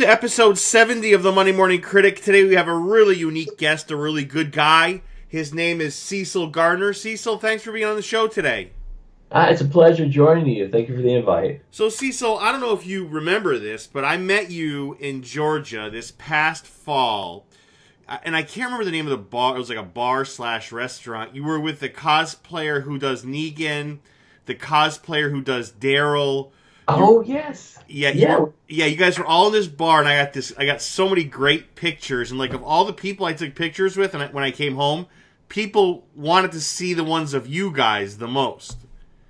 to episode 70 of the Monday Morning Critic. Today we have a really unique guest, a really good guy. His name is Cecil Garner. Cecil, thanks for being on the show today. It's a pleasure joining you. Thank you for the invite. So, Cecil, I don't know if you remember this, but I met you in Georgia this past fall. And I can't remember the name of the bar. It was like a bar/restaurant. You were with the cosplayer who does Negan, the cosplayer who does Daryl. Oh, yes. Yeah, you guys were all in this bar, and I got so many great pictures, and like of all the people I took pictures with, and when I came home, people wanted to see the ones of you guys the most.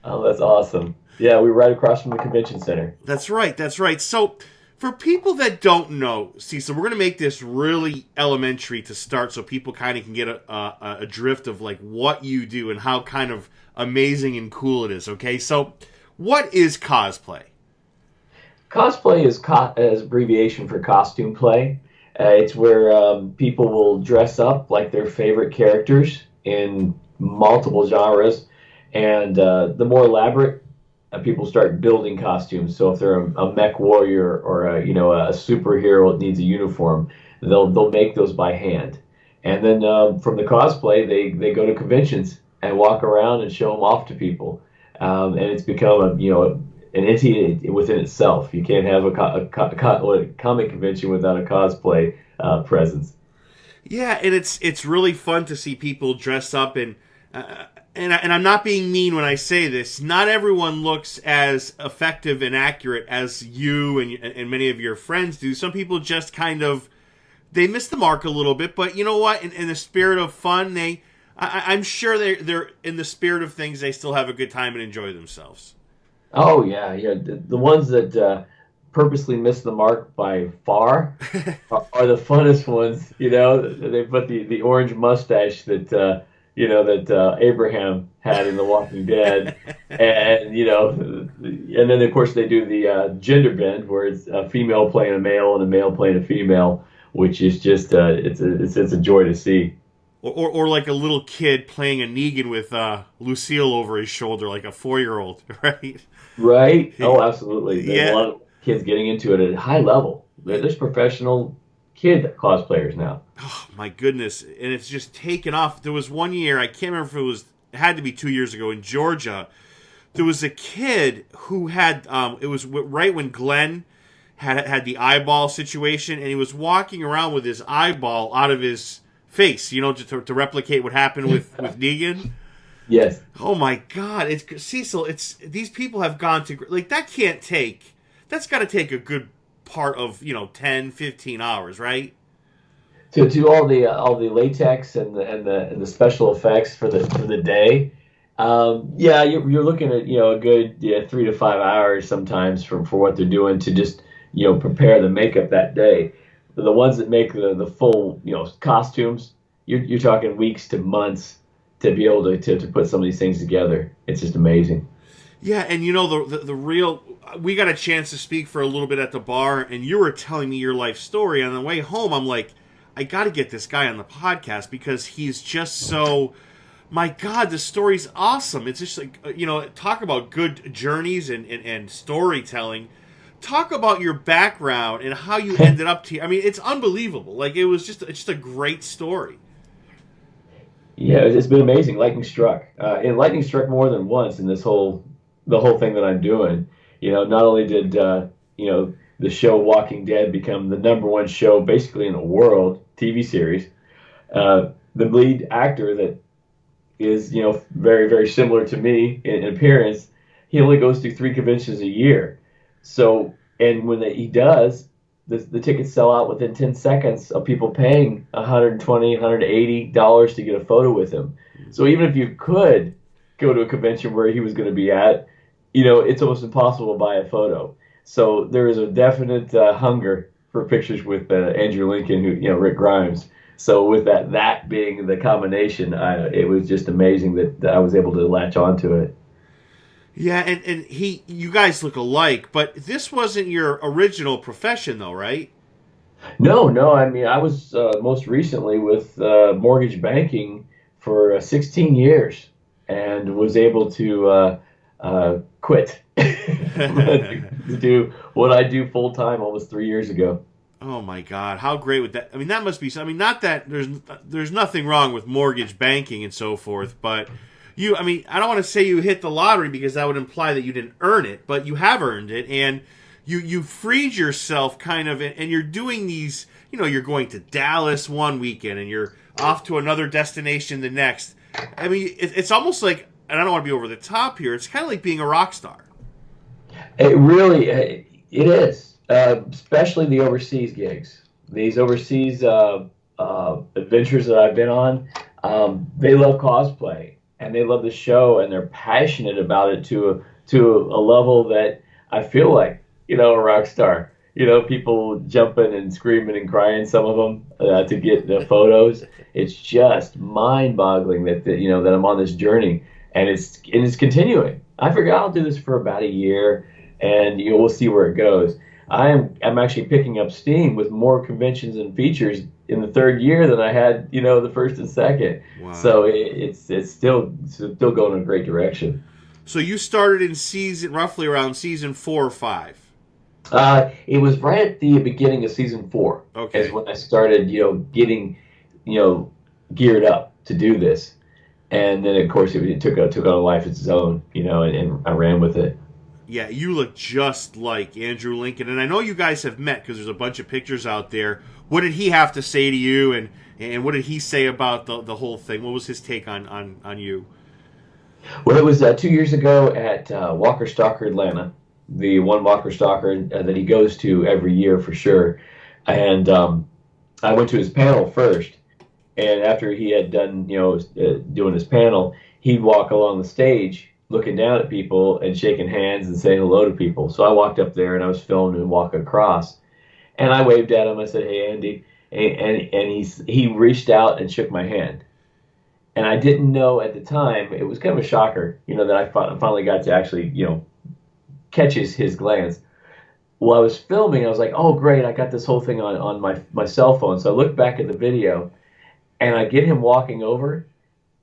Oh, that's awesome. Yeah, we were right across from the convention center. That's right. So, for people that don't know, Cecil, we're going to make this really elementary to start, so people kind of can get a drift of like what you do and how kind of amazing and cool it is. Okay, so what is cosplay? Cosplay is abbreviation for costume play. It's where people will dress up like their favorite characters in multiple genres, and the more elaborate, people start building costumes. So if they're a mech warrior or a superhero that needs a uniform, they'll make those by hand. And then from the cosplay, they go to conventions and walk around and show them off to people. And it's become an entity within itself. You can't have a comic convention without a cosplay presence. Yeah, and it's really fun to see people dress up and I'm not being mean when I say this. Not everyone looks as effective and accurate as you and many of your friends do. Some people just kind of they miss the mark a little bit, but you know what? In the spirit of fun, I'm sure they're in the spirit of things. They still have a good time and enjoy themselves. Oh yeah. The ones that purposely miss the mark by far are the funnest ones. They put the orange mustache that Abraham had in The Walking Dead, and then of course they do the gender bend where it's a female playing a male and a male playing a female, which is just it's a joy to see. Or like a little kid playing a Negan with Lucille over his shoulder, like a 4-year-old, right? Right. Oh, absolutely. There's Yeah. a lot of kids getting into it at a high level. There's professional kid cosplayers now. Oh, my goodness. And it's just taken off. There was one year, I can't remember if it had to be 2 years ago in Georgia. There was a kid who had, it was right when Glenn had the eyeball situation, and he was walking around with his eyeball out of his face, just to replicate what happened with Negan. Yes. Oh my God! Cecil. These people have gone to like that. That's got to take a good part of 10, 15 hours, right? To do all the latex and the special effects for the day. You're looking at a good 3 to 5 hours sometimes for what they're doing to just prepare the makeup that day. The ones that make the full costumes, you're talking weeks to months to be able to put some of these things together. It's just amazing. Yeah, and the real, we got a chance to speak for a little bit at the bar, and you were telling me your life story. On the way home, I'm like, I got to get this guy on the podcast because he's just so, my God, the story's awesome. It's just like, talk about good journeys and storytelling. Talk about your background and how you ended up here. I mean, it's unbelievable. Like, it's just a great story. Yeah, it's been amazing. Lightning struck, and lightning struck more than once in the whole thing that I'm doing. Not only did the show Walking Dead become the #1 show basically in the world TV series, the lead actor that is very very similar to me in appearance, he only goes to 3 conventions a year. So, and when he does, the tickets sell out within 10 seconds of people paying $120, $180 to get a photo with him. So even if you could go to a convention where he was going to be at, it's almost impossible to buy a photo. So there is a definite hunger for pictures with Andrew Lincoln, Rick Grimes. So with that being the combination, it was just amazing that I was able to latch onto it. Yeah, and you guys look alike, but this wasn't your original profession, though, right? No. I mean, I was most recently with mortgage banking for 16 years and was able to quit to do what I do full time almost 3 years ago. Oh my God, how great would that? I mean, that must be. I mean, not that there's nothing wrong with mortgage banking and so forth, but I mean, I don't want to say you hit the lottery because that would imply that you didn't earn it, but you have earned it, and you freed yourself kind of, and you're doing these. You know, you're going to Dallas one weekend, and you're off to another destination the next. I mean, it's almost like, and I don't want to be over the top here. It's kind of like being a rock star. It really, it is, especially the overseas gigs. These overseas adventures that I've been on, they love cosplay and they love the show and they're passionate about it to a level that I feel like, a rock star. People jumping and screaming and crying, some of them, to get the photos. It's just mind-boggling that I'm on this journey, and it's continuing. I figure I'll do this for about a year, and we'll see where it goes. I'm actually picking up steam with more conventions and features in the third year than I had, the first and second. Wow. So it's still going in a great direction. So you started in roughly around season 4 or 5. It was right at the beginning of season 4. Okay. Is when I started, getting, geared up to do this, and then of course it took on a life of its own, and I ran with it. Yeah, you look just like Andrew Lincoln, and I know you guys have met because there's a bunch of pictures out there. What did he have to say to you, and what did he say about the whole thing? What was his take on you? Well, it was 2 years ago at Walker Stalker Atlanta, the one Walker Stalker that he goes to every year for sure. And I went to his panel first, and after he had done, doing his panel, he'd walk along the stage looking down at people and shaking hands and saying hello to people. So I walked up there and I was filming and walking across, and I waved at him. I said, "Hey, Andy," and he reached out and shook my hand. And I didn't know at the time, it was kind of a shocker, that I finally got to actually, catch his glance. While I was filming, I was like, oh, great, I got this whole thing on my cell phone. So I looked back at the video, and I get him walking over,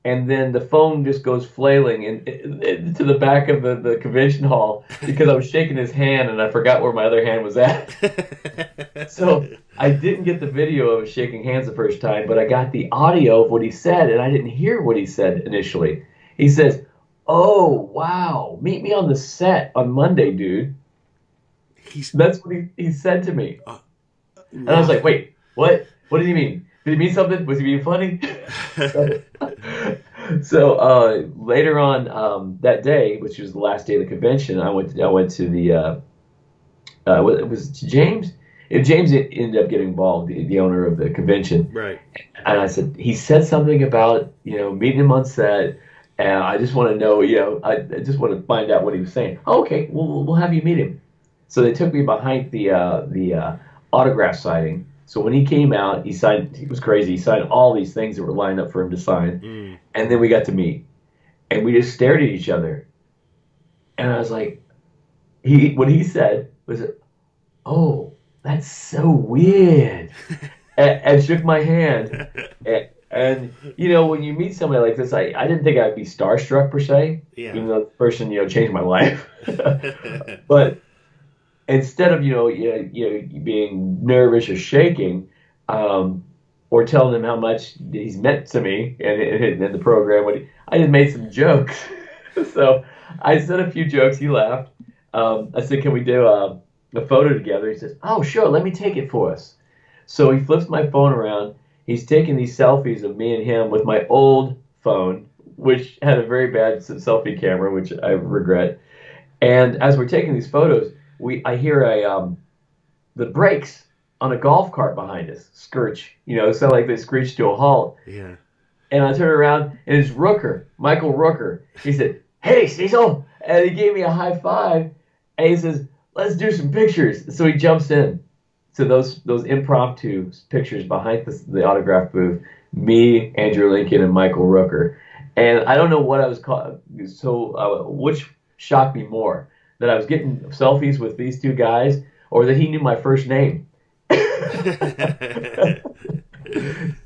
and then the phone just goes flailing to the back of the convention hall because I was shaking his hand, and I forgot where my other hand was at. So I didn't get the video of us shaking hands the first time, but I got the audio of what he said, and I didn't hear what he said initially. He says, "Oh, wow, meet me on the set on Monday, dude." That's what he said to me. And I was like, wait, what? What did he mean? Did he mean something? Was he being funny? So later on that day, which was the last day of the convention, I went to the it was James. James ended up getting involved, the owner of the convention. Right. And I said, he said something about, meeting him on set, and I just want to know, I just want to find out what he was saying. Oh, okay, we'll have you meet him. So they took me behind the autograph signing. So when he came out, he signed. He was crazy. He signed all these things that were lined up for him to sign, and then we got to meet, and we just stared at each other. And I was like, what he said was, "Oh, that's so weird," and shook my hand. And when you meet somebody like this, I didn't think I'd be starstruck per se, even though the person changed my life. But instead of being nervous or shaking, or telling him how much he's meant to me and the program, I just made some jokes. So I said a few jokes. He laughed. I said, "Can we do a photo together?" He says, "Oh, sure. Let me take it for us." So he flips my phone around. He's taking these selfies of me and him with my old phone, which had a very bad selfie camera, which I regret. And as we're taking these photos, I hear the brakes on a golf cart behind us screech. It sounded like they screeched to a halt. Yeah. And I turn around, and it's Rooker, Michael Rooker. He said, "Hey, Cecil," and he gave me a high five. And he says, "Let's do some pictures." So he jumps in. So those impromptu pictures behind the autograph booth, me, Andrew Lincoln, and Michael Rooker. And I don't know what I was called. So which shocked me more, that I was getting selfies with these two guys, or that he knew my first name.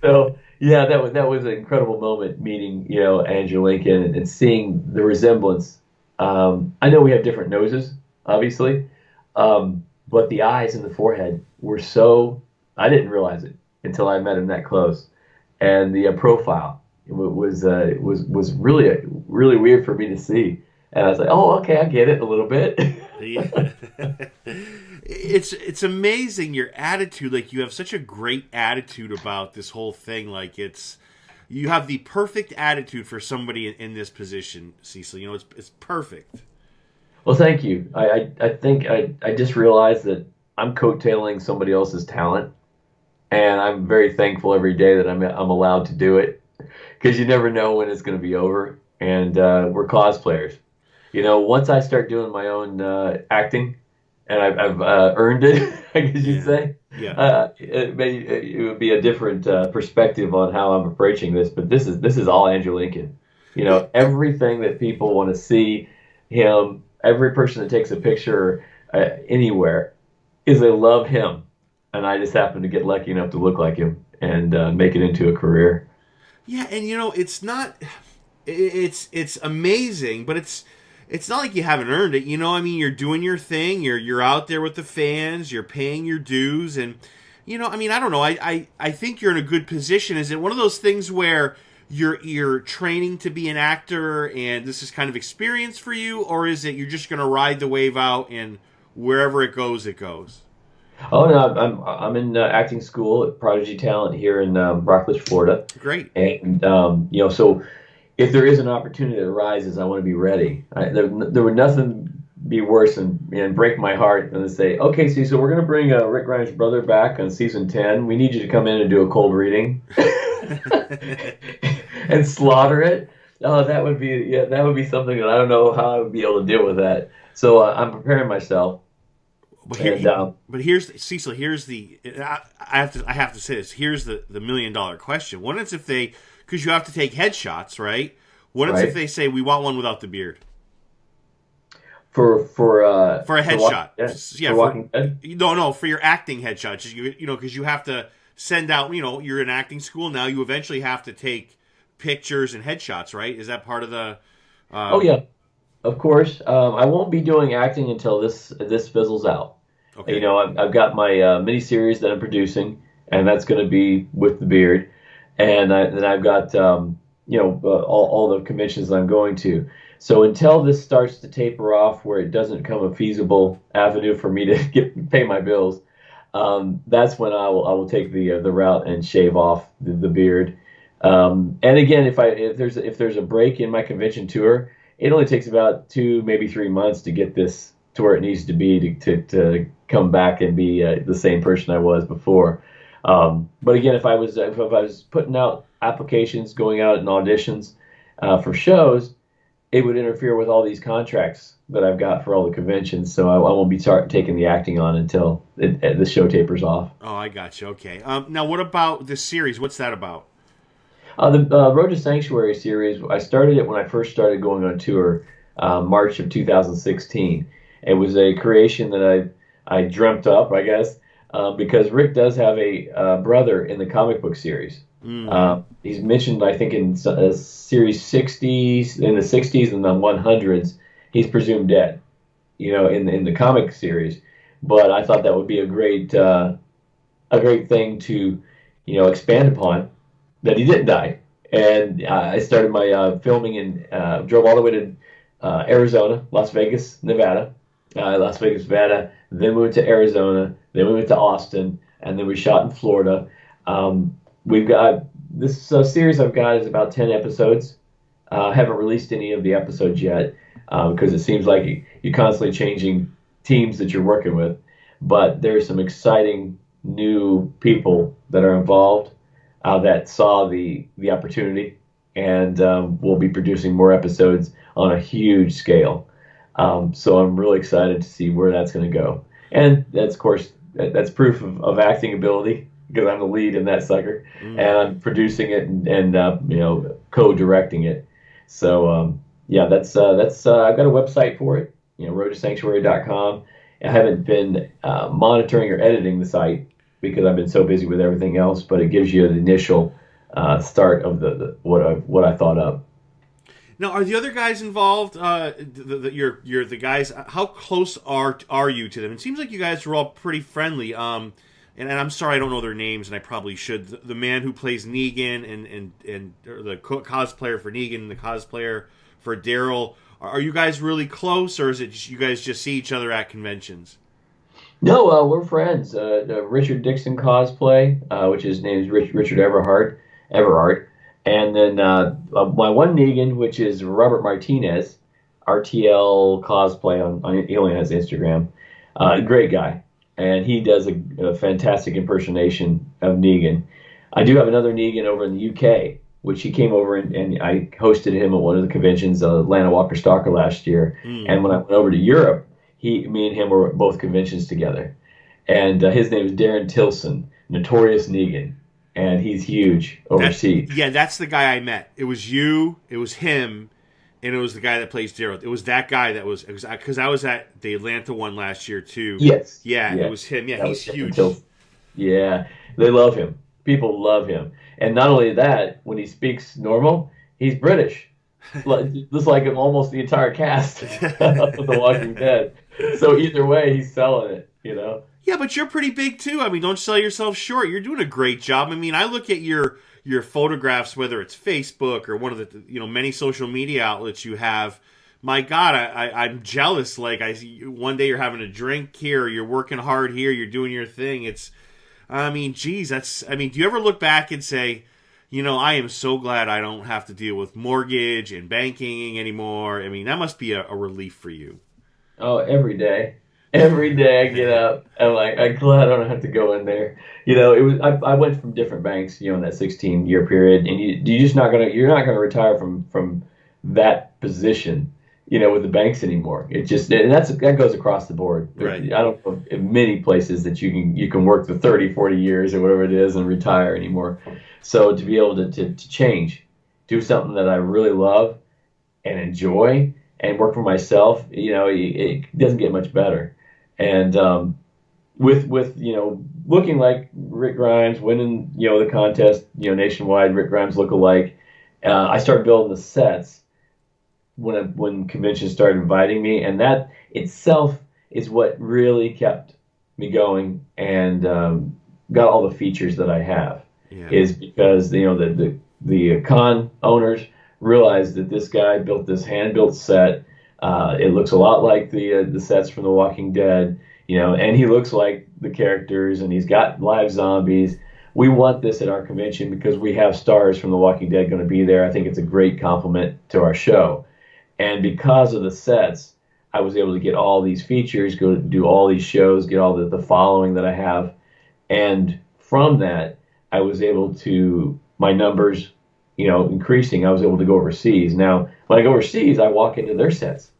So yeah, that was an incredible moment, meeting Andrew Lincoln and seeing the resemblance. I know we have different noses, obviously, but the eyes and the forehead were so I didn't realize it until I met him that close, and the profile was really really weird for me to see, and I was like, oh, okay, I get it a little bit. Yeah. It's amazing your attitude. Like, you have such a great attitude about this whole thing. Like, you have the perfect attitude for somebody in this position, Cecil. You know, it's perfect. Well, thank you. I think I just realized that I'm coattailing somebody else's talent, and I'm very thankful every day that I'm allowed to do it because you never know when it's going to be over. And we're cosplayers. You know, once I start doing my own acting, and I've earned it, I guess you'd Yeah. say, Yeah. it would be a different perspective on how I'm approaching this. But this is all Andrew Lincoln. You know, everything that people want to see him, every person that takes a picture anywhere, is they love him, and I just happen to get lucky enough to look like him and make it into a career. Yeah, and you know, it's not. It's amazing, but it's not like you haven't earned it. You know, I mean, you're doing your thing. You're out there with the fans. You're paying your dues, and you know, I mean, I don't know. I think you're in a good position. Is it one of those things where you're training to be an actor, and this is kind of experience for you, or is it you're just going to ride the wave out and wherever it goes, it goes? Oh no, I'm in acting school at Prodigy Talent here in Rockledge, Florida, Great. and you know, so if there is an opportunity that arises, I want to be ready. There would nothing be worse and break my heart than to say, okay, see, so we're going to bring Rick Grimes' brother back on season 10. We need you to come in and do a cold reading and slaughter it. Oh, that would be something that I don't know how I would be able to deal with that. So I'm preparing myself, But and here's Cecil. Here's the I have to say this. Here's the $1 million question. What is if they, because you have to take headshots, right? What is if right they say we want one without the beard for a for Walking headshot? Dead, Yeah, for for Walking Dead. no for your acting headshots. You know, because you have to send out. You know, you're in acting school now. You eventually have to take pictures and headshots, right? Is that part of the? Oh Um, yeah, of course. I won't be doing acting until this fizzles out. You okay. know, I've got my mini series that I'm producing, and that's going to be with the beard, and then I've got you know all the conventions I'm going to. So until this starts to taper off, where it doesn't become a feasible avenue for me to pay my bills, that's when I will take the route and shave off the beard. And again, if there's a break in my convention tour, it only takes about 2 maybe 3 months to get this to where it needs to be to come back and be the same person I was before. But again, if I was putting out applications, going out in auditions for shows, it would interfere with all these contracts that I've got for all the conventions. So I won't be taking the acting on until the show tapers off. Oh, I got you. Okay. Now, what about this series? What's that about? The Road to Sanctuary series, I started it when I first started going on tour, March of 2016. It was a creation that I dreamt up, I guess, because Rick does have a brother in the comic book series. Mm-hmm. He's mentioned, I think, in series 60s, in the 60s and the 100s, he's presumed dead, you know, in the comic series. But I thought that would be a great thing to, you know, expand upon that he didn't die. And I started my filming and drove all the way to Arizona, Las Vegas, Nevada, then we went to Arizona, then we went to Austin, and then we shot in Florida. We've got this series I've got is about 10 episodes. Haven't released any of the episodes yet because it seems like you're constantly changing teams that you're working with. But there's some exciting new people that are involved that saw the opportunity, and we'll be producing more episodes on a huge scale. So I'm really excited to see where that's going to go. And that's, of course, that's proof of acting ability because I'm the lead in that sucker, and Mm. I'm producing it and you know, co-directing it. So yeah, that's I've got a website for it, you know, roadtosanctuary.com. I haven't been monitoring or editing the site because I've been so busy with everything else, but it gives you the initial start of the what I thought up. Now, are the other guys involved? You're the guys. How close are you to them? It seems like you guys are all pretty friendly. and I'm sorry I don't know their names, and I probably should. The man who plays Negan and or the cosplayer for Negan, the cosplayer for Daryl. Are you guys really close, or is it just, you guys just see each other at conventions? No, we're friends. Richard Dixon cosplay, which his name is Richard Everard, and then my one Negan, which is Robert Martinez, RTL cosplay he only has Instagram. Great guy, and he does a fantastic impersonation of Negan. I do have another Negan over in the UK, which he came over and I hosted him at one of the conventions, Atlanta Walker Stalker last year. And when I went over to Europe, me and him were at both conventions together. And his name is Darren Tilson, Notorious Negan, and he's huge overseas. That's the guy I met. It was you, it was him, and it was the guy that plays Daryl. It was that guy that was, because I was at the Atlanta one last year too. Yes. Yeah, it was him. Yeah, he's huge. Yeah, they love him. People love him. And not only that, when he speaks normal, he's British. Just like almost the entire cast of The Walking Dead. So either way, he's selling it, you know? Yeah, but you're pretty big too. I mean, don't sell yourself short. You're doing a great job. I mean, I look at your photographs, whether it's Facebook or one of the many social media outlets you have. My God, I'm jealous. Like one day you're having a drink here, you're working hard here, you're doing your thing. I mean, geez, do you ever look back and say, I am so glad I don't have to deal with mortgage and banking anymore. I mean, that must be a relief for you. Oh, every day. Every day I get up, I'm like, I'm glad I don't have to go in there. I went from different banks, in that 16-year period, and you're not gonna retire from that position, with the banks anymore. It just, and that goes across the board. Right. I don't know in many places that you can work for 30, 40 years or whatever it is and retire anymore. So to be able to change, do something that I really love and enjoy and work for myself, it doesn't get much better. And with looking like Rick Grimes, winning the contest, nationwide Rick Grimes look-alike, I started building the sets when conventions started inviting me, and that itself is what really kept me going and got all the features that I have. Yeah. Is because the con owners realized that this guy built this hand-built set. It looks a lot like the sets from The Walking Dead, and he looks like the characters, and he's got live zombies. We want this at our convention because we have stars from The Walking Dead going to be there. I think it's a great compliment to our show. And because of the sets, I was able to get all these features, go do all these shows, get all the following that I have. And from that, I was able to, my numbers, increasing, I was able to go overseas. Now, when I go overseas, I walk into their sets,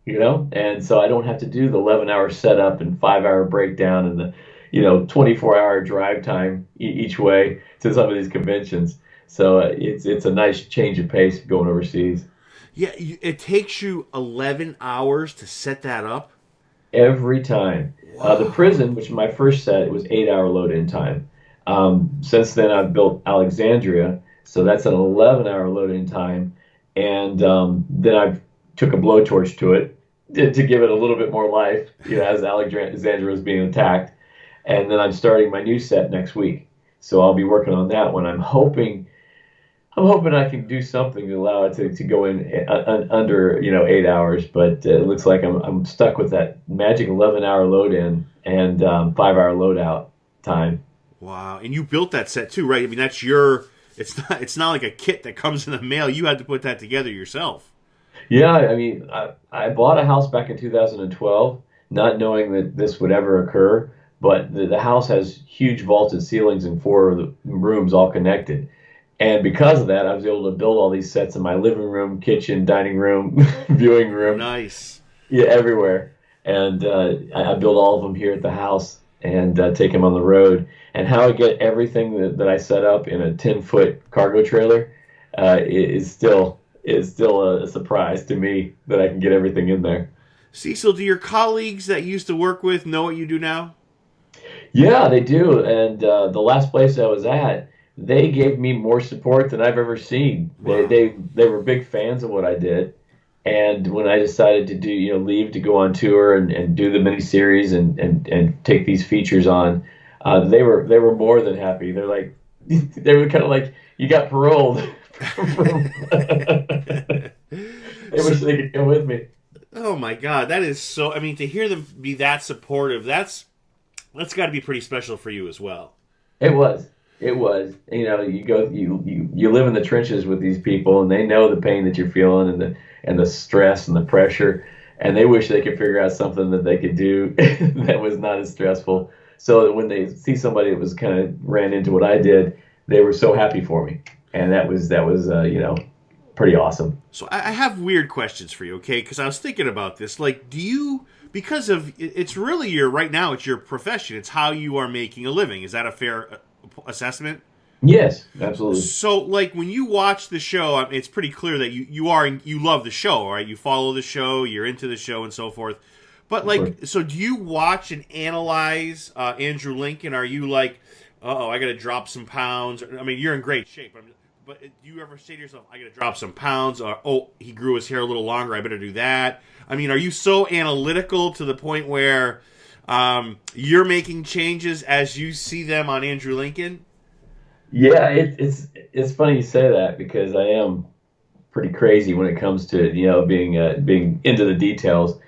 and so I don't have to do the 11-hour setup and 5-hour breakdown and the, 24-hour drive time each way to some of these conventions. So it's a nice change of pace going overseas. Yeah, it takes you 11 hours to set that up? Every time. Wow. The prison, which is my first set, it was 8-hour load-in time. Since then, I've built Alexandria, so that's an 11-hour load-in time. And then I took a blowtorch to it to give it a little bit more life, as Alexandria was being attacked. And then I'm starting my new set next week. So I'll be working on that one. I'm hoping I can do something to allow it to go in under 8 hours, but it looks like I'm stuck with that magic 11-hour load in and 5-hour load out time. Wow! And you built that set too, right? I mean, that's your. It's not like a kit that comes in the mail. You had to put that together yourself. Yeah, I mean, I bought a house back in 2012, not knowing that this would ever occur. But the house has huge vaulted ceilings and 4 of the rooms all connected. And because of that, I was able to build all these sets in my living room, kitchen, dining room, viewing room. Nice. Yeah, everywhere. And I build all of them here at the house and take them on the road. And how I get everything that I set up in a 10-foot cargo trailer is still a surprise to me that I can get everything in there. Cecil, do your colleagues that you used to work with know what you do now? Yeah, they do. And the last place I was at, they gave me more support than I've ever seen. Wow. They were big fans of what I did. And when I decided to leave to go on tour and do the miniseries and take these features on, They were more than happy. They're like, they were kind of like, you got paroled. They So, wish they could come with me. oh my God, that is so. I mean, to hear them be that supportive, that's got to be pretty special for you as well. It was. It was. You live in the trenches with these people, and they know the pain that you're feeling, and the stress and the pressure, and they wish they could figure out something that they could do that was not as stressful. So that when they see somebody that was kind of ran into what I did, they were so happy for me, and that was pretty awesome. So I have weird questions for you, okay? Because I was thinking about this. Like, do you, because of it's really your right now, it's your profession. It's how you are making a living. Is that a fair assessment? Yes, absolutely. So, like, when you watch the show, I mean, it's pretty clear that you love the show, right? You follow the show, you're into the show, and so forth. But like, so do you watch and analyze Andrew Lincoln? Are you like, oh, I got to drop some pounds? I mean, you're in great shape. But do you ever say to yourself, I got to drop some pounds? Or, oh, he grew his hair a little longer, I better do that. I mean, are you so analytical to the point where you're making changes as you see them on Andrew Lincoln? Yeah, it's funny you say that because I am pretty crazy when it comes to being into the details,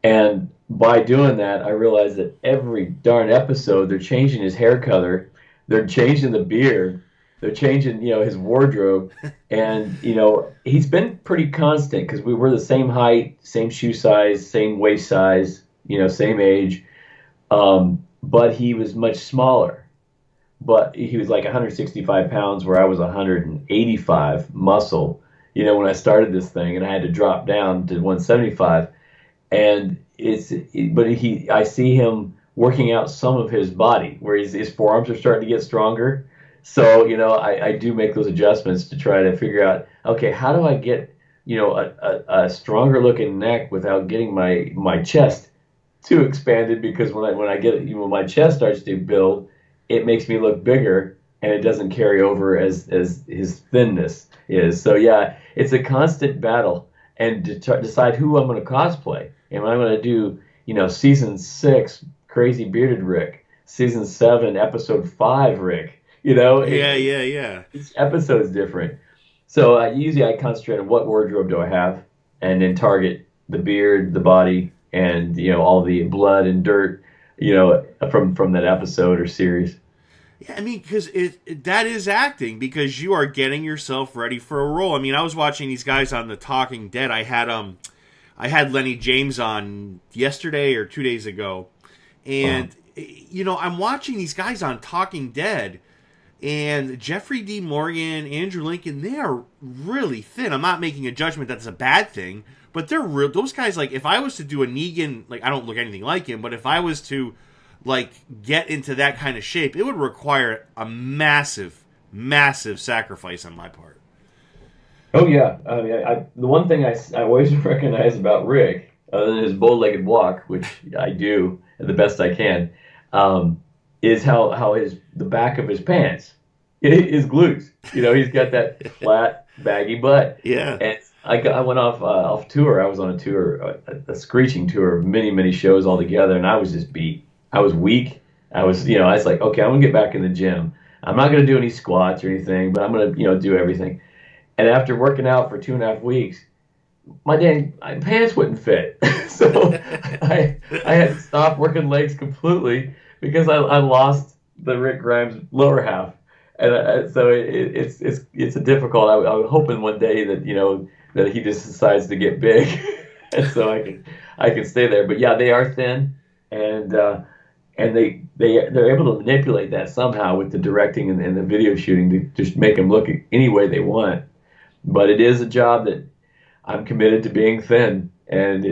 and by doing that, I realized that every darn episode they're changing his hair color, they're changing the beard, they're changing his wardrobe, and he's been pretty constant because we were the same height, same shoe size, same waist size, same age, but he was much smaller. But he was like 165 pounds where I was 185 muscle, when I started this thing, and I had to drop down to 175. And I see him working out some of his body where his forearms are starting to get stronger. So, I do make those adjustments to try to figure out, okay, how do I get, a stronger looking neck without getting my chest too expanded? Because when I get it, when my chest starts to build, it makes me look bigger, and it doesn't carry over as his thinness is. So yeah, it's a constant battle, and to decide who I'm going to cosplay. Am I going to do season 6 crazy bearded Rick, season 7 episode 5 Rick? Yeah. Each episode is different. So usually I concentrate on what wardrobe do I have, and then target the beard, the body, and all the blood and dirt from that episode or series. Yeah, I mean, because that is acting, because you are getting yourself ready for a role. I mean, I was watching these guys on the Talking Dead. I had Lenny James on yesterday or 2 days ago, and I'm watching these guys on Talking Dead, and Jeffrey D. Morgan, Andrew Lincoln, they are really thin. I'm not making a judgment that's a bad thing, but they're real. Those guys, like, if I was to do a Negan, like, I don't look anything like him, but if I was to, like, get into that kind of shape, it would require a massive, massive sacrifice on my part. Oh yeah, I mean, the one thing I always recognize about Rick, other than his bow-legged walk, which I do the best I can, is how the back of his pants, his glutes. He's got that flat, baggy butt. Yeah. And I went off tour. I was on a tour, a screeching tour of many, many shows all together, and I was just beat. I was weak. I was like, okay, I'm gonna get back in the gym. I'm not gonna do any squats or anything, but I'm gonna do everything. And after working out for 2.5 weeks, my pants wouldn't fit. So I had to stop working legs completely because I lost the Rick Grimes lower half. And so it's a difficult. I was hoping one day that that he just decides to get big, and so I can stay there. But yeah, they are thin, and they're able to manipulate that somehow with the directing and the video shooting to just make them look any way they want. But it is a job that I'm committed to being thin, and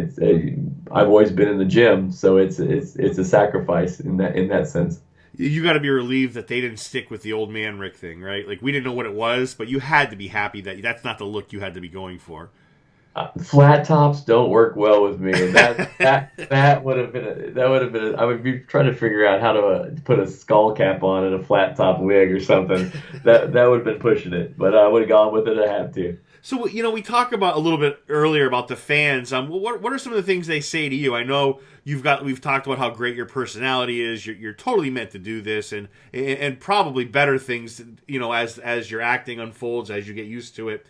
I've always been in the gym, so it's a sacrifice in that sense. You got to be relieved that they didn't stick with the old man Rick thing, right? Like, we didn't know what it was, but you had to be happy that that's not the look you had to be going for. Flat tops don't work well with me, and that would have been I would be trying to figure out how to put a skull cap on and a flat top wig or something. That would have been pushing it, but I would have gone with it. I had to. So we talked about a little bit earlier about the fans. What are some of the things they say to you? I know we've talked about how great your personality is. You're totally meant to do this, and probably better things. As your acting unfolds, as you get used to it.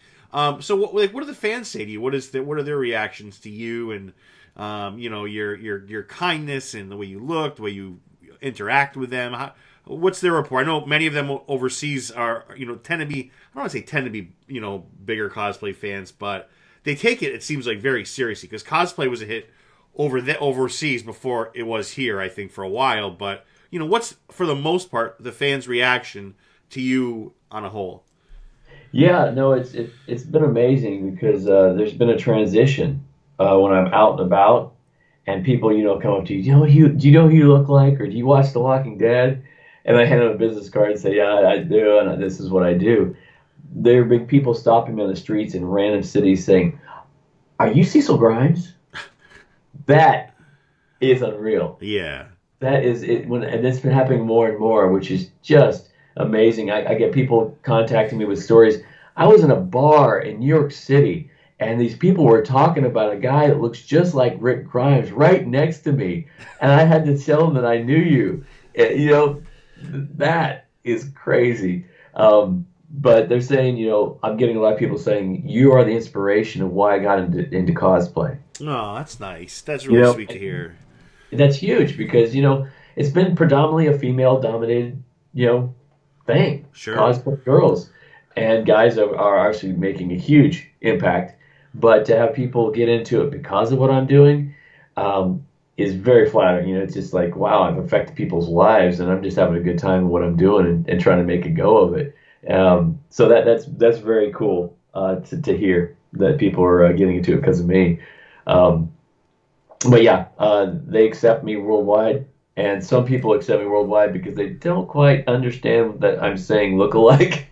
So what do the fans say to you? What are their reactions to you, and your kindness and the way you look, the way you interact with them? What's their rapport? I know many of them overseas are tend to be, I don't want to say tend to be bigger cosplay fans, but they take it seems like very seriously, because cosplay was a hit overseas before it was here, I think, for a while. But what's, for the most part, the fans' reaction to you on a whole? Yeah, no, it's been amazing because there's been a transition when I'm out and about, and people come up to you. Do you know who you look like, or do you watch The Walking Dead? And I hand them a business card and say, yeah, I do, and this is what I do. There are big people stopping me on the streets in random cities saying, "Are you Cecil Grimes?" That is unreal. Yeah. That is it, and it's been happening more and more, which is just amazing. I get people contacting me with stories. I was in a bar in New York City, and these people were talking about a guy that looks just like Rick Grimes right next to me, and I had to tell them that I knew you. That is crazy. But they're saying, I'm getting a lot of people saying you are the inspiration of why I got into cosplay. Oh, that's nice. That's really sweet to hear. That's huge because it's been predominantly a female-dominated thing. Sure. Cosplay girls and guys are actually making a huge impact. But to have people get into it because of what I'm doing is very flattering. It's just like, wow, I've affected people's lives, and I'm just having a good time with what I'm doing and trying to make a go of it. So that's very cool to hear that people are getting into it because of me. But yeah, they accept me worldwide, and some people accept me worldwide because they don't quite understand that I'm saying look-alike.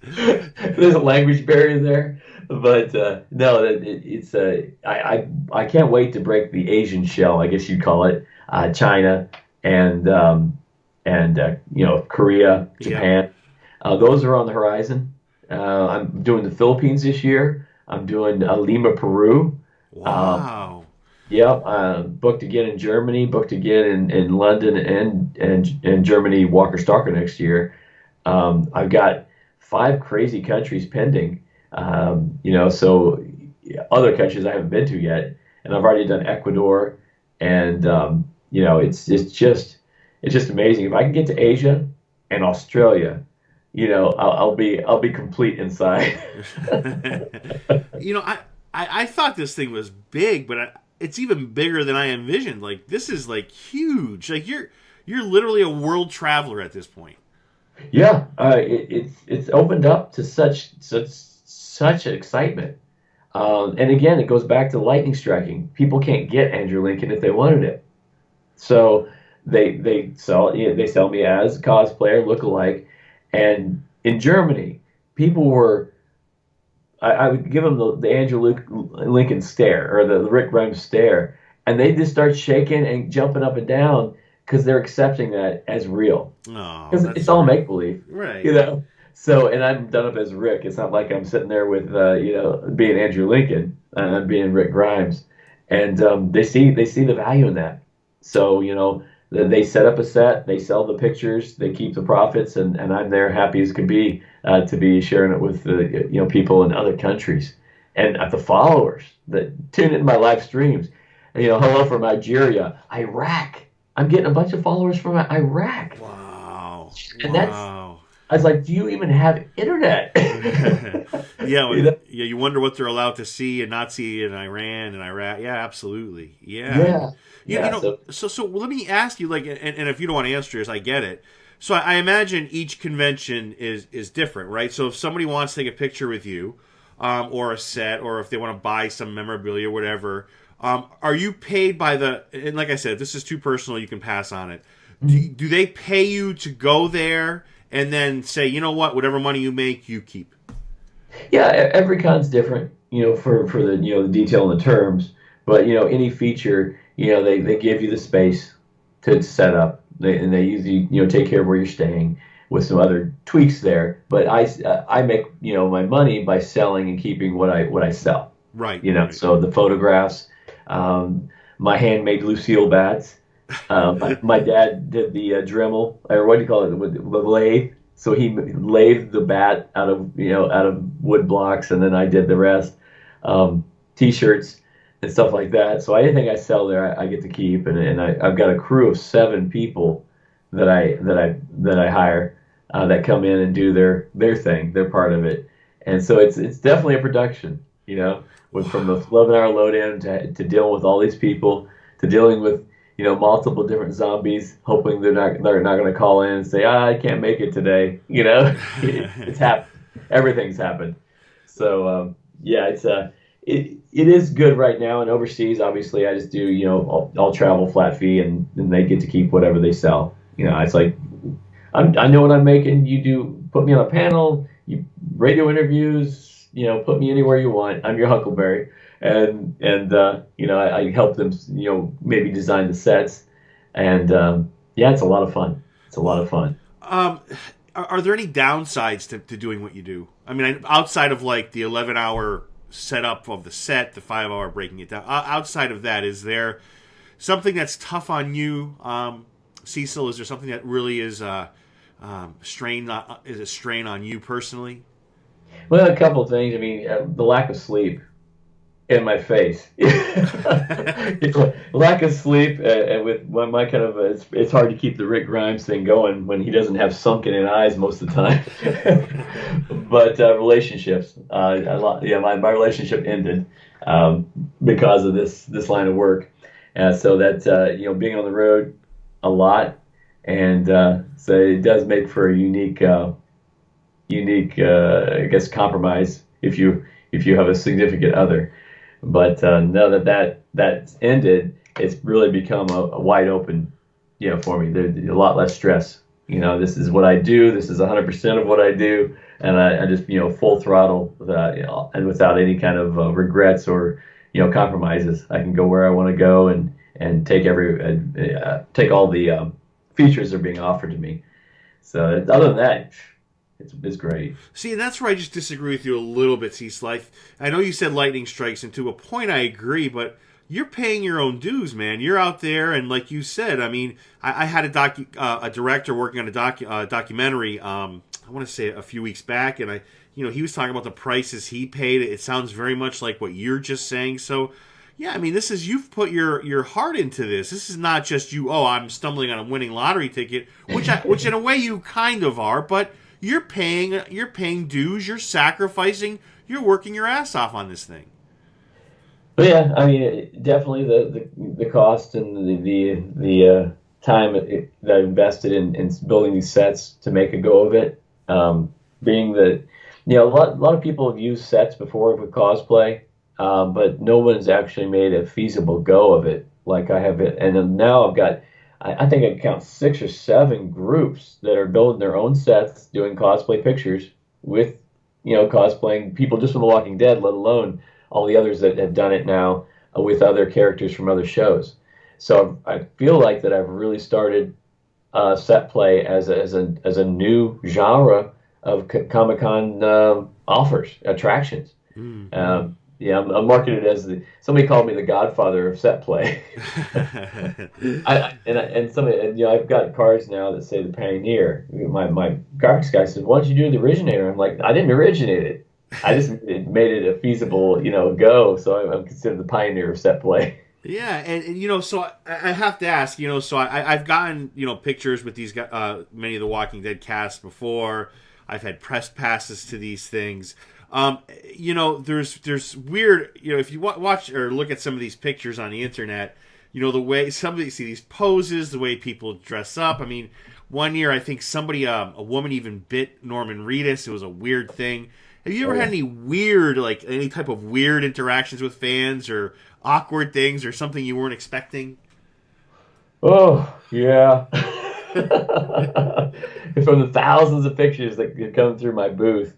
There's a language barrier there, but no, it's I can't wait to break the Asian shell, I guess you'd call it, China and Korea, Japan. Yeah. Those are on the horizon. I'm doing the Philippines this year. I'm doing Lima, Peru. Wow. Yep. Booked again in Germany. Booked again in London and Germany. Walker Stalker next year. I've got 5 crazy countries pending. So other countries I haven't been to yet, and I've already done Ecuador, and it's just amazing. If I can get to Asia and Australia, I'll be complete inside. I thought this thing was big, but it's even bigger than I envisioned. Like, this is like huge. Like, you're literally a world traveler at this point. Yeah, it's opened up to such excitement, and again, it goes back to lightning striking. People can't get Andrew Lincoln if they wanted it, so they sell me as a cosplayer, look-alike, and in Germany, people were. I would give them the Andrew Lincoln stare or the Rick Grimes stare, and they just start shaking and jumping up and down because they're accepting that as real. Because it's all make believe, right? So, and I'm done up as Rick. It's not like I'm sitting there with being Andrew Lincoln and I'm being Rick Grimes, and they see the value in that. So they set up a set, they sell the pictures, they keep the profits, and I'm there happy as could be to be sharing it with the people in other countries and the followers that tune into my live streams. Hello from Nigeria, Iraq. I'm getting a bunch of followers from Iraq. Wow. And I was like, do you even have internet? Yeah, you wonder what they're allowed to see and not see in Iran and Iraq. Yeah, absolutely. Yeah. So let me ask you, like, and if you don't want to answer this, I get it. So I imagine each convention is different, right? So if somebody wants to take a picture with you, or a set, or if they want to buy some memorabilia or whatever, are you paid by and like I said, if this is too personal, you can pass on it. Do they pay you to go there and then say, you know what, whatever money you make, you keep? Yeah, every con's different, for the the detail and the terms. But any feature, they give you the space to set up, and they usually take care of where you're staying with some other tweaks there. But I make my money by selling and keeping what I sell. Right, right. So the photographs, my handmade Lucille bats. My dad did the Dremel, or what do you call it, with the lathe. So he lathed the bat out of wood blocks, and then I did the rest. T-shirts and stuff like that. So anything I sell there, I get to keep, and I've got a crew of 7 people that I hire that come in and do their thing, their part of it, and so it's definitely a production, from the 11-hour load in to dealing with all these people, to dealing with multiple different zombies, hoping they're not going to call in and say, I can't make it today. It's happened. Everything's happened. So yeah, it is good right now. And overseas, obviously, I just do I'll travel flat fee, and they get to keep whatever they sell. It's like I know what I'm making. You do put me on a panel, you radio interviews, put me anywhere you want. I'm your Huckleberry, and I help them, maybe design the sets, and yeah, it's a lot of fun. It's a lot of fun. Are there any downsides to doing what you do? I mean, outside of like the 11-hour setup of the set, the 5-hour breaking it down. Outside of that, is there something that's tough on you, Cecil? Is there something that really is strain a strain on you personally? Well, a couple of things. I mean, the lack of sleep in my face. It's like lack of sleep, and with my kind of it's hard to keep the Rick Grimes thing going when he doesn't have sunken in eyes most of the time. But relationships, my relationship ended because of this line of work, so that being on the road a lot, and so it does make for a unique, I guess, compromise if you have a significant other. But now that's ended, it's really become a wide open, for me. There's a lot less stress. This is what I do. This is 100% of what I do, and I just full throttle, and without any kind of regrets or compromises. I can go where I want to go, and take all the features that are being offered to me. So other than that, it's great. See, and that's where I just disagree with you a little bit, Cecil. I know you said lightning strikes, and to a point I agree, but you're paying your own dues, man. You're out there, and like you said, I mean, I had a director working on a documentary, I want to say a few weeks back, and he was talking about the prices he paid. It sounds very much like what you're just saying. So, yeah, I mean, you've put your heart into this. This is not just you, I'm stumbling on a winning lottery ticket, which in a way you kind of are, but you're paying dues, you're sacrificing, you're working your ass off on this thing. But yeah, I mean, definitely the cost and the time that I invested in building these sets to make a go of it. Being that a lot of people have used sets before with cosplay, but no one's actually made a feasible go of it like I have it. And then now I've got, I think I can count 6 or 7 groups that are building their own sets, doing cosplay pictures with, cosplaying people just from The Walking Dead, let alone all the others that have done it now with other characters from other shows. So I feel like that I've really started set play as a new genre of Comic-Con offers, attractions. Mm-hmm. Yeah, I'm marketed as somebody called me the Godfather of set play. I've got cards now that say the Pioneer. My graphics guy said, "Why don't you do the Originator?" I'm like, I didn't originate it. I just made it a feasible, go. So I'm considered the Pioneer of set play. Yeah, and so I have to ask, so I've gotten pictures with these guys, many of the Walking Dead cast before. I've had press passes to these things. There's weird, if you watch or look at some of these pictures on the internet, the way somebody see these poses, the way people dress up. I mean, one year I think a woman even bit Norman Reedus. It was a weird thing. Have you ever had any weird, like any type of weird interactions with fans or awkward things or something you weren't expecting? Oh, yeah. From the thousands of pictures that come through my booth,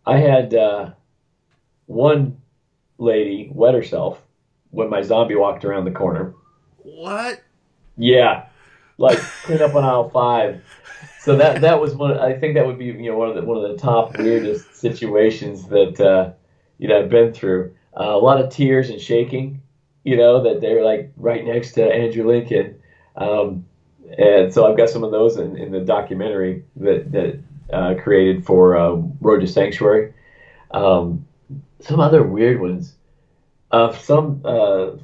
I had one lady wet herself when my zombie walked around the corner. What? Yeah, like clean up on aisle five. So that was one. I think that would be one of the top weirdest situations that I've been through. A lot of tears and shaking. That they're like right next to Andrew Lincoln, um, and so I've got some of those in the documentary that created for Road to Sanctuary. Um, some other weird ones. Some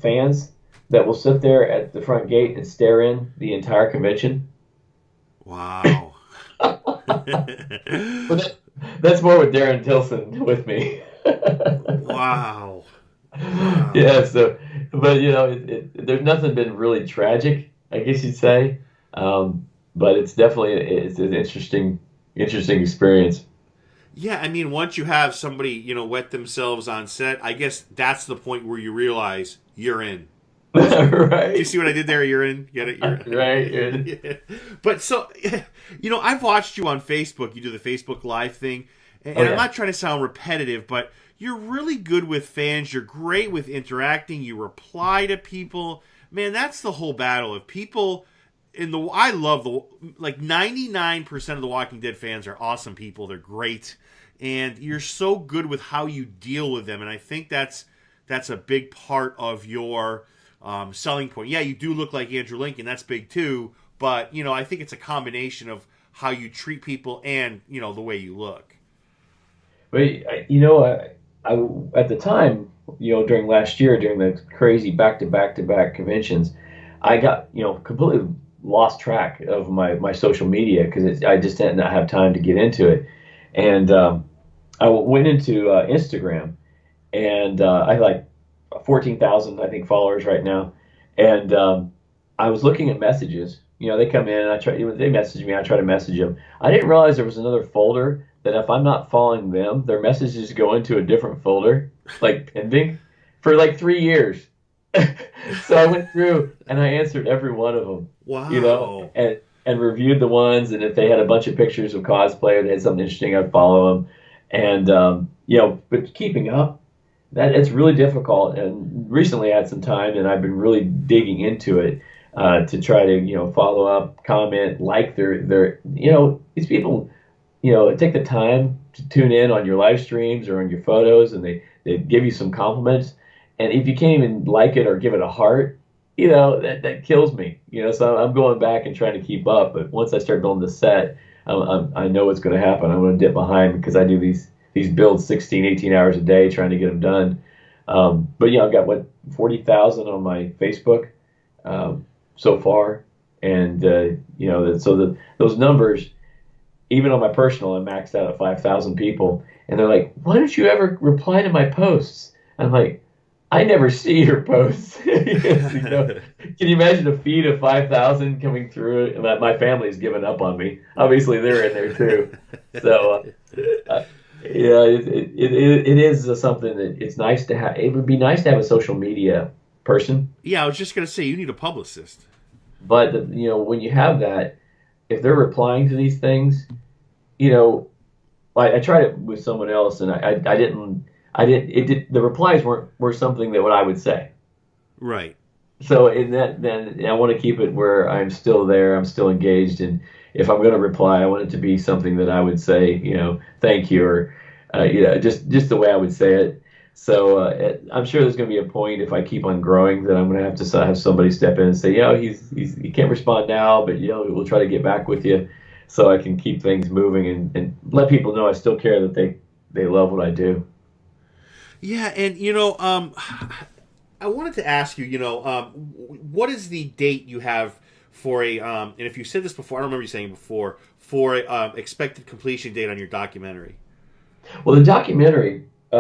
fans that will sit there at the front gate and stare in the entire convention. Wow. But that's more with Darren Tilson with me. Wow. Wow. Yeah, so, but there's nothing been really tragic, I guess you'd say. But it's an interesting experience. Yeah, I mean, once you have somebody, wet themselves on set, I guess that's the point where you realize you're in. You Right. see what I did there? You're in. Get it? Right. Yeah. But so, I've watched you on Facebook. You do the Facebook Live thing, and Oh I'm yeah. not trying to sound repetitive, but you're really good with fans. You're great with interacting. You reply to people. Man, that's the whole battle. If people I love 99% of the Walking Dead fans are awesome people. They're great, and you're so good with how you deal with them. And I think that's a big part of your selling point. Yeah, you do look like Andrew Lincoln. That's big too. But I think it's a combination of how you treat people and the way you look. But I at the time, during last year, during the crazy back-to-back-to-back conventions, I got completely lost track of my social media because I just did not have time to get into it, and I went into Instagram, and I have like 14,000 I think followers right now, and I was looking at messages. They come in and they message me. I try to message them. I didn't realize there was another folder that if I'm not following them, their messages go into a different folder, like pending, for like 3 years. So I went through and I answered every one of them, Wow. and reviewed the ones. And if they had a bunch of pictures of cosplayer, they had something interesting, I'd follow them. And but keeping up, that it's really difficult. And recently I had some time, and I've been really digging into it to try to follow up, comment, like their these people take the time to tune in on your live streams or on your photos, and they give you some compliments. And if you can't even like it or give it a heart, that kills me. So I'm going back and trying to keep up. But once I start building the set, I know what's going to happen. I'm going to dip behind because I do these builds 16, 18 hours a day trying to get them done. But I've got 40,000 on my Facebook so far, and those numbers, even on my personal, I'm maxed out at 5,000 people, and they're like, "Why don't you ever reply to my posts?" I'm like, I never see your posts. Can you imagine a feed of 5,000 coming through? And my family's given up on me. Obviously, they're in there too. So, yeah, it is something that it's nice to have. It would be nice to have a social media person, Yeah, I was just gonna say you need a publicist. but when you have that, if they're replying to these things, you know, I tried it with someone else, and I didn't. The replies were something that what I would say. Right. So in that, then I want to keep it where I'm still there, I'm still engaged, and if I'm going to reply, I want it to be something that I would say, thank you, or just the way I would say it. So I'm sure there's going to be a point if I keep on growing that I'm going to have to have somebody step in and say, he can't respond now, but we'll try to get back with you, so I can keep things moving and let people know I still care, that they love what I do. Yeah, and I wanted to ask you, what is the date you have for and if you said this before, I don't remember you saying before, for a expected completion date on your documentary. Well, the documentary, we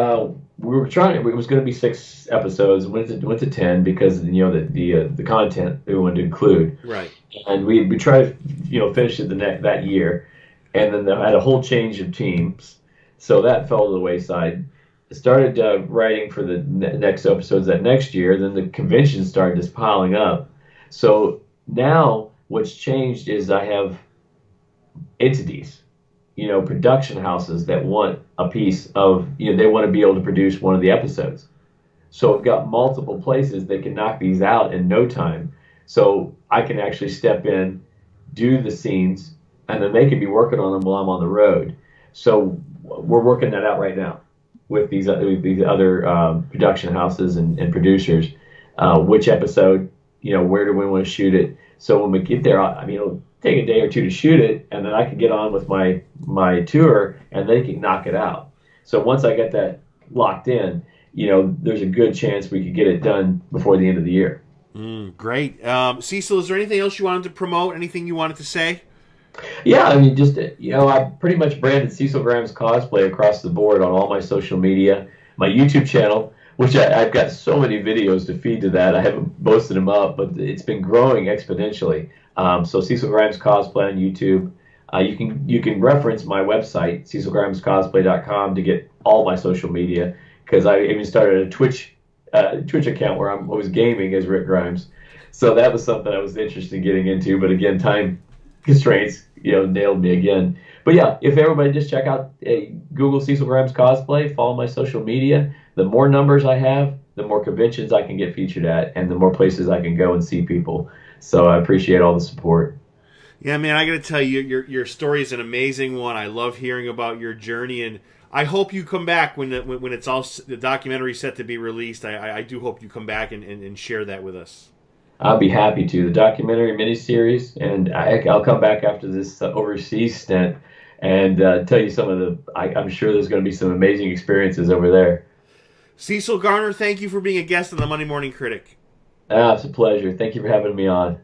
were trying. It was going to be 6 episodes. Went to 10 because the content we wanted to include, Right. and we tried to finish it that year, and then they had a whole change of teams, so that fell to the wayside. Started writing for the next episodes that next year. Then the convention started just piling up. So now what's changed is I have entities. production houses that want a piece of, they want to be able to produce one of the episodes. So I've got multiple places that can knock these out in no time. So I can actually step in, do the scenes, and then they can be working on them while I'm on the road. So we're working that out right now with these other production houses and producers. Which episode, where do we want to shoot it? So when we get there, it'll take a day or two to shoot it, and then I can get on with my tour, and they can knock it out. So once I get that locked in, there's a good chance we could get it done before the end of the year. Great. Cecil, is there anything else you wanted to promote? Anything you wanted to say? Yeah, just, I pretty much branded Cecil Graham's Cosplay across the board on all my social media, my YouTube channel, which I've got so many videos to feed to that. I haven't posted them up, but it's been growing exponentially. So Cecil Graham's Cosplay on YouTube. You can reference my website, cecilgrahamscosplay.com, to get all my social media, because I even started a Twitch account where I was gaming as Rick Grimes. So that was something I was interested in getting into, but again, time constraints, nailed me again. But yeah, if everybody just check out, Google Cecil Grimes Cosplay, follow my social media. The more numbers I have, the more conventions I can get featured at, and the more places I can go and see people. So I appreciate all the support. Yeah, man, I got to tell you, your story is an amazing one. I love hearing about your journey, and I hope you come back when it's all the documentary set to be released. I do hope you come back and share that with us. I'll be happy to. The documentary miniseries, and I'll come back after this overseas stint and tell you some of I'm sure there's going to be some amazing experiences over there. Cecil Garner, thank you for being a guest on the Monday Morning Critic. It's a pleasure. Thank you for having me on.